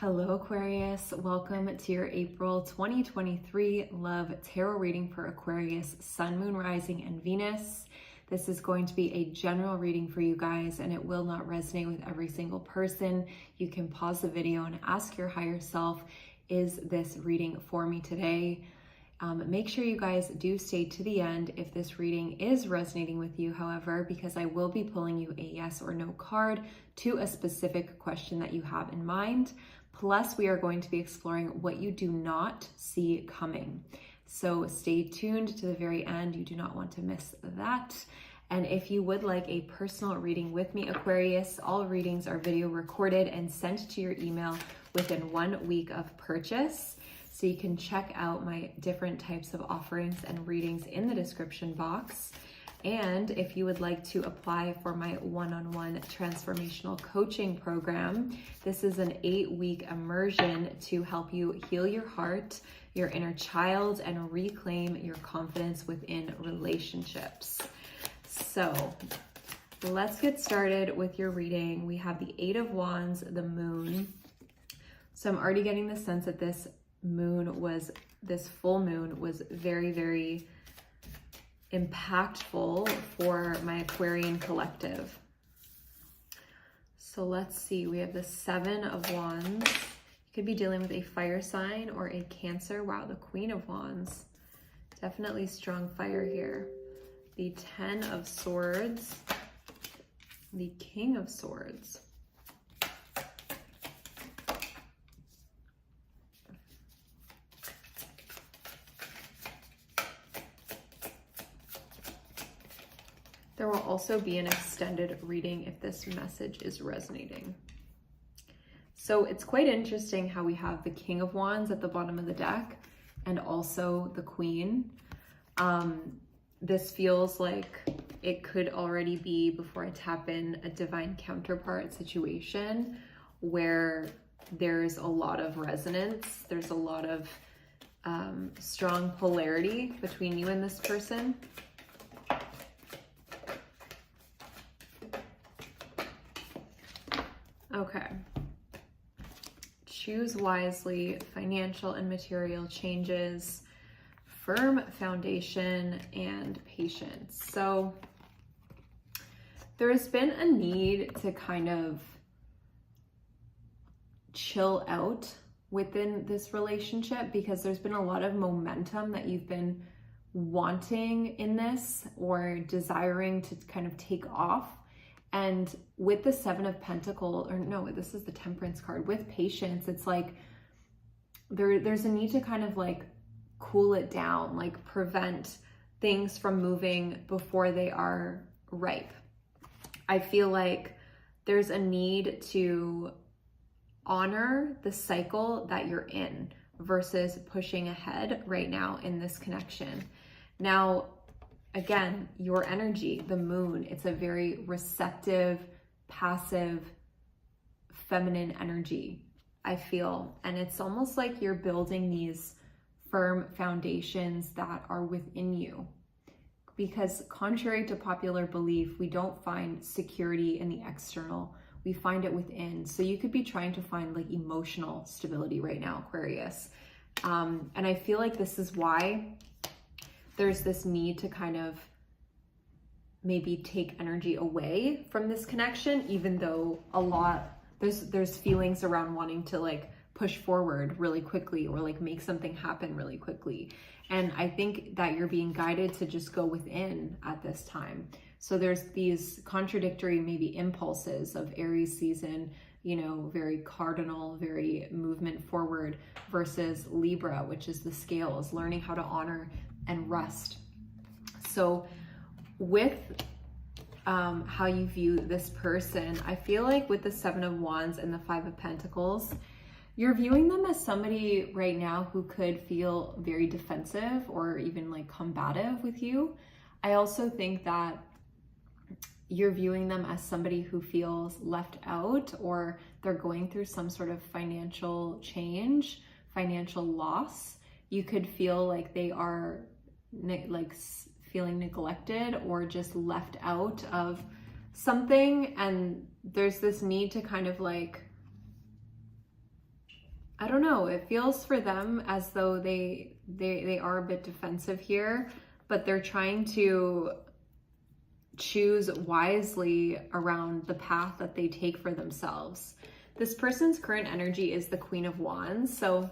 Hello Aquarius, welcome to your April 2023 Love Tarot reading for Aquarius, Sun, Moon, Rising, and Venus. This is going to be a general reading for you guys and it will not resonate with every single person. You can pause the video and ask your higher self, is this reading for me today? Make sure you guys do stay to the end if this reading is resonating with you, however, because I will be pulling you a yes or no card to a specific question that you have in mind. Plus, we are going to be exploring what you do not see coming. So stay tuned to the very end. You do not want to miss that. And if you would like a personal reading with me, Aquarius, all readings are video recorded and sent to your email within 1 week of purchase. So you can check out my different types of offerings and readings in the description box. And if you would like to apply for my one-on-one transformational coaching program, this is an 8-week immersion to help you heal your heart, your inner child, and reclaim your confidence within relationships. So let's get started with your reading. We have the 8 of Wands, the Moon. So I'm already getting the sense that this full moon was very, very impactful for my Aquarian collective. So let's see, we have the 7 of Wands. You could be dealing with a fire sign or a Cancer. Wow, the Queen of Wands. Definitely strong fire here. The 10 of Swords, the King of Swords. There will also be an extended reading if this message is resonating. So it's quite interesting how we have the King of Wands at the bottom of the deck and also the Queen. This feels like it could already be, before I tap in, a divine counterpart situation where there's a lot of resonance. There's a lot of strong polarity between you and this person. Okay. Choose wisely, financial and material changes, firm foundation, and patience. So there's been a need to kind of chill out within this relationship because there's been a lot of momentum that you've been wanting in this or desiring to kind of take off. And with the 7 of Pentacles, or no, this is the Temperance card, with patience, it's like there's a need to kind of like cool it down, like prevent things from moving before they are ripe. I feel like there's a need to honor the cycle that you're in versus pushing ahead right now in this connection. Now, again, your energy, the moon, it's a very receptive, passive, feminine energy, I feel. And it's almost like you're building these firm foundations that are within you. Because contrary to popular belief, we don't find security in the external. We find it within. So you could be trying to find like emotional stability right now, Aquarius. And I feel like this is why there's this need to kind of maybe take energy away from this connection, even though there's feelings around wanting to like push forward really quickly or like make something happen really quickly. And I think that you're being guided to just go within at this time. So there's these contradictory maybe impulses of Aries season, you know, very cardinal, very movement forward, versus Libra, which is the scales, learning how to honor and rest. So with how you view this person, I feel like with the 7 of Wands and the 5 of Pentacles, you're viewing them as somebody right now who could feel very defensive or even like combative with you. I also think that you're viewing them as somebody who feels left out, or they're going through some sort of financial change, financial loss. You could feel like they are like feeling neglected or just left out of something, and there's this need to kind of like I don't know, it feels for them as though they are a bit defensive here, but they're trying to choose wisely around the path that they take for themselves. This person's current energy is the Queen of Wands. So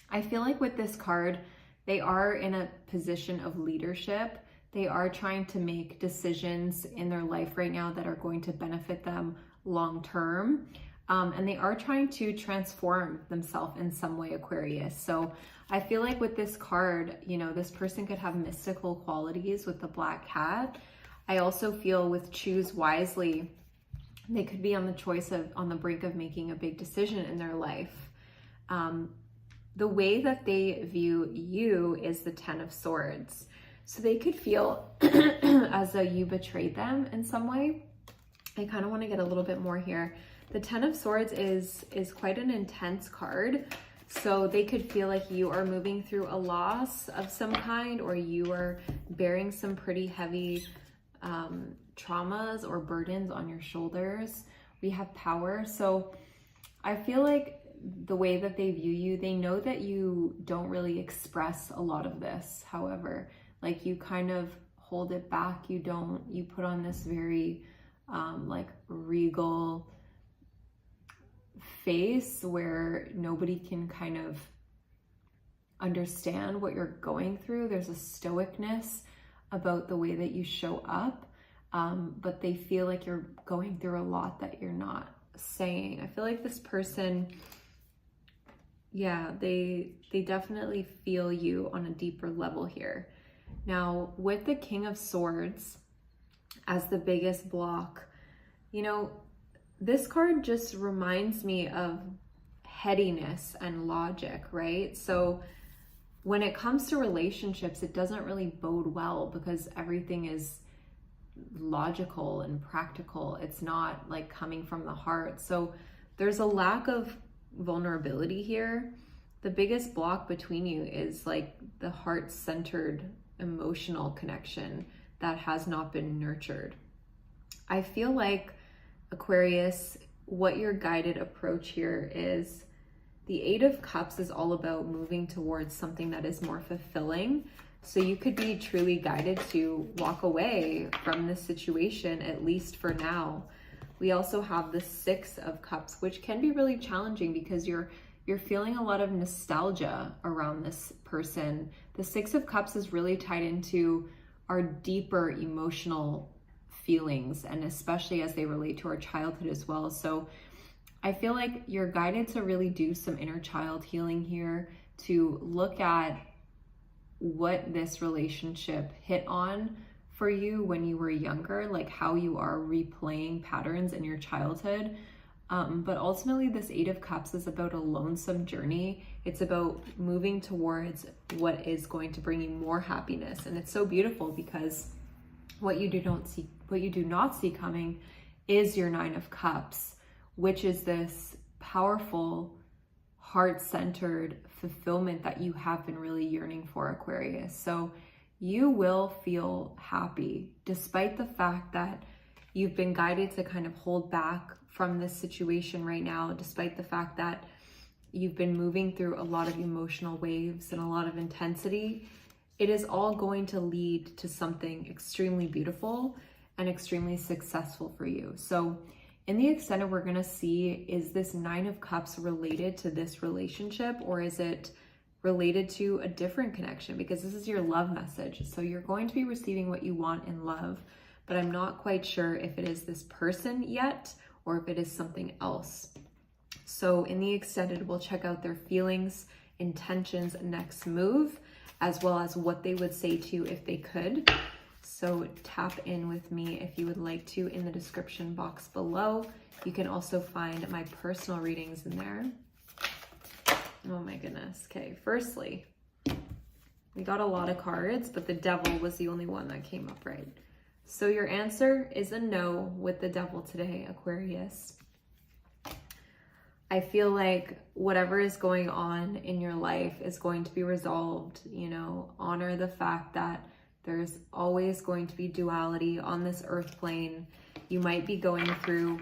I feel like with this card, they are in a position of leadership. They are trying to make decisions in their life right now that are going to benefit them long term. And they are trying to transform themselves in some way, Aquarius. So I feel like with this card, you know, this person could have mystical qualities with the black cat. I also feel with choose wisely, they could be on the brink of making a big decision in their life. The way that they view you is the Ten of Swords. So they could feel as though you betrayed them in some way. I kind of want to get a little bit more here. The Ten of Swords is quite an intense card. So they could feel like you are moving through a loss of some kind, or you are bearing some pretty heavy traumas or burdens on your shoulders. We have power. So I feel like the way that they view you, they know that you don't really express a lot of this. However, like you kind of hold it back. You put on this very like regal face where nobody can kind of understand what you're going through. There's a stoicness about the way that you show up, but they feel like you're going through a lot that you're not saying. I feel like this person, yeah, they definitely feel you on a deeper level here. Now, with the King of Swords as the biggest block, you know, this card just reminds me of headiness and logic, right? So when it comes to relationships, it doesn't really bode well because everything is logical and practical. It's not like coming from the heart. So there's a lack of vulnerability here. The biggest block between you is like the heart-centered emotional connection that has not been nurtured. I feel like, Aquarius, what your guided approach here is, the Eight of Cups is all about moving towards something that is more fulfilling. So you could be truly guided to walk away from this situation, at least for now. We also have the Six of Cups, which can be really challenging because you're feeling a lot of nostalgia around this person. The Six of Cups is really tied into our deeper emotional feelings, and especially as they relate to our childhood as well. So I feel like you're guided to really do some inner child healing here, to look at what this relationship hit on for you when you were younger, like how you are replaying patterns in your childhood. But ultimately, this Eight of Cups is about a lonesome journey. It's about moving towards what is going to bring you more happiness. And it's so beautiful because what you do not see coming is your Nine of Cups, which is this powerful, heart-centered fulfillment that you have been really yearning for, Aquarius. So you will feel happy despite the fact that you've been guided to kind of hold back from this situation right now, despite the fact that you've been moving through a lot of emotional waves and a lot of intensity. It is all going to lead to something extremely beautiful and extremely successful for you. So in the extended, we're going to see, is this Nine of Cups related to this relationship, or is it related to a different connection? Because this is your love message. So you're going to be receiving what you want in love, but I'm not quite sure if it is this person yet or if it is something else. So in the extended, we'll check out their feelings, intentions, next move, as well as what they would say to you if they could. So tap in with me if you would like to in the description box below. You can also find my personal readings in there. Oh my goodness. Okay, firstly, we got a lot of cards, but the Devil was the only one that came up right. So your answer is a no with the Devil today, Aquarius. I feel like whatever is going on in your life is going to be resolved. You know, honor the fact that there's always going to be duality on this earth plane. You might be going through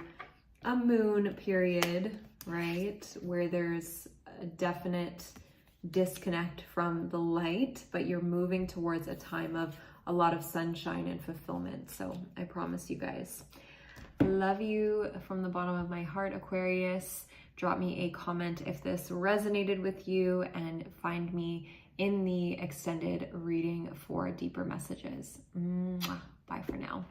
a moon period, right? Where there's a definite disconnect from the light, but you're moving towards a time of a lot of sunshine and fulfillment. So I promise you guys. Love you from the bottom of my heart, Aquarius. Drop me a comment if this resonated with you, and find me in the extended reading for deeper messages. Bye for now.